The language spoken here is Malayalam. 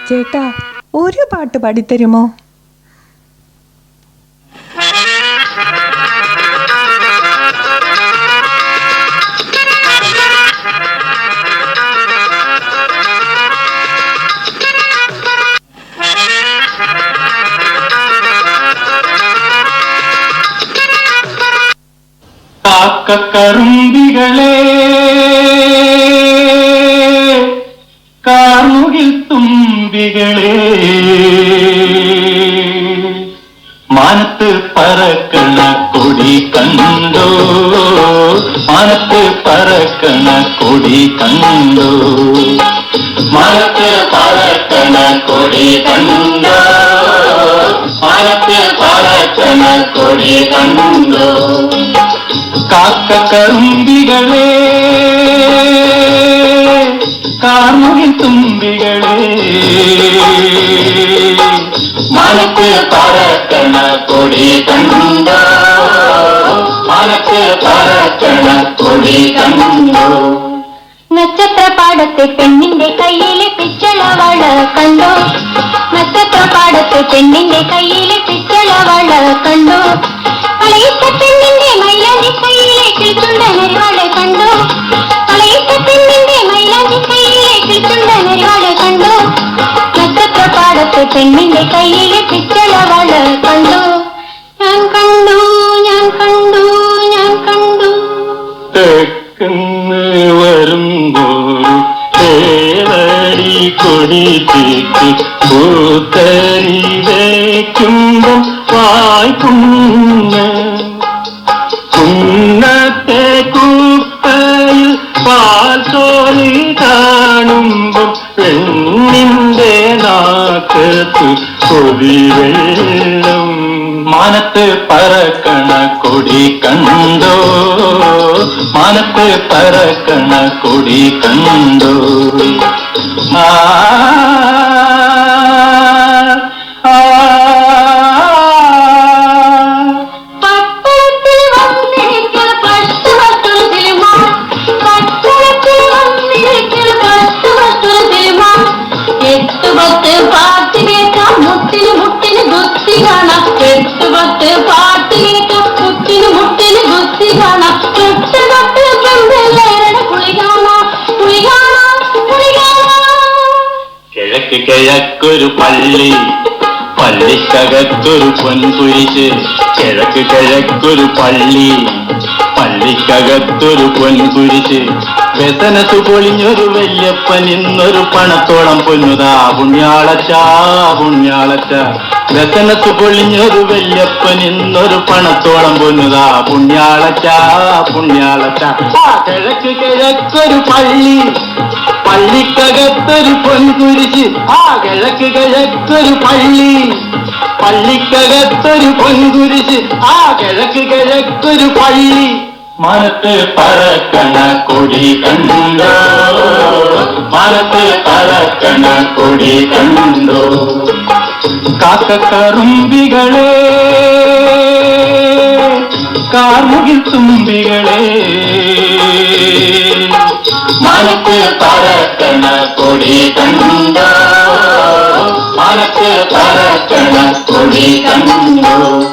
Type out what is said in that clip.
ചേട്ടാ, ഒരു പാട്ട് പാടിത്തരുമോ? കാക്കക്കറുമ്പികളെ കാർമുകിൽ തുമ്പികളെ മാനത്ത് പറക്കണ കൊടി കണ്ടോ, മാനത്ത് പറക്കണ കൊടി കണ്ടോ, മാനത്ത് പറക്കണ കൊടി കണ്ടോ, മാനത്ത് പറക്കണ കൊടി കണ്ടോ. കാക്കക്കറുമ്പികളെ കാർമുകിൽ തുമ്പികളെ മാനത്ത് പറക്കണ കൊടി കണ്ടോ, മാനത്ത് പറക്കണ കൊടി കണ്ടോ. നക്ഷത്രപാടത്തെ പെണ്ണിന്റെ കയ്യിലെ പിച്ചളവള കണ്ടോ, നക്ഷത്രപാടത്തെ പെണ്ണിന്റെ കയ്യിലെ പിച്ചളവള കണ്ടോ, വളയിട്ട പെണ്ണിന്റെ മൈലാഞ്ചി കയ്യിലെ കിൾത്തുണ്ടനരിവാളെ കണ്ടോ, വളയിട്ട പെണ്ണിന്റെ മൈലാഞ്ചി കയ്യിലെ കിൾത്തുണ്ടനരിവാളെ കണ്ടോ, നക്ഷത്രപാടത്തെ പെണ്ണിന്റെ കയ്യിലെ പിച്ചളവള കണ്ടോ. ഞാൻ കണ്ടു, ഞാൻ കണ്ടു, ഞാൻ കണ്ടു. തെക്കുന്ന് വരുമ്പോൾ ഏഴടി കൊടി തീക്ക് പൂത്തരി വയ്ക്കുമ്പോൾ വായ്പുണ്ണ് കുന്നത്തെ കുപ്പയിൽ പാൽ തോലി കാണുമ്പോൾ പെണ്ണിന്റെ നാക്കത്ത് കൊടി വെള്ളം. മാനത്ത് പറക്കണ കൊടി കണ്ടോ, മാനത്ത് പറക്കണ കൊടി കണ്ടോ. ആ കിഴക്ക് കിഴക്കൊരു പള്ളി, പള്ളിക്കകത്തൊരു പൊൻകുരിശ്. കിഴക്ക് കിഴക്കൊരു പള്ളി, പള്ളിക്കകത്തൊരു പൊൻകുരിശ്. വ്യസനത്തു പൊളിഞ്ഞൊരു വല്യപ്പൻ ഇന്നൊരു പണത്തോളം പൊന്നുതാ പുണ്യാളച്ചാ, പുണ്യാളച്ച. വ്യസനത്തു പൊളിഞ്ഞൊരു വല്യപ്പൻ ഇന്നൊരു പണത്തോളം പൊന്നുതാ പുണ്യാളച്ചാ, പുണ്യാളച്ച. കിഴക്ക് കിഴക്കൊരു പള്ളി, പള്ളിക്കകത്തൊരു പൊൻകുരിശ്. ആ കിഴക്ക് കിഴക്കൊരു പള്ളി, പള്ളിക്കകത്തൊരു പൊൻകുരിശ്. ആ കിഴക്ക് കിഴക്കൊരു പള്ളി. മാനത്ത് പറക്കണ കൊടി കണ്ടോ, മാനത്ത് പറക്കണ കൊടി കണ്ടോ. കാക്കക്കറുമ്പികളെ കാർമുകിൽ തുമ്പികളെ മാനത്ത് പറക്കണ കൊടി കണ്ടോ, മാനത്ത് പറക്കണ കൊടി കണ്ടോ.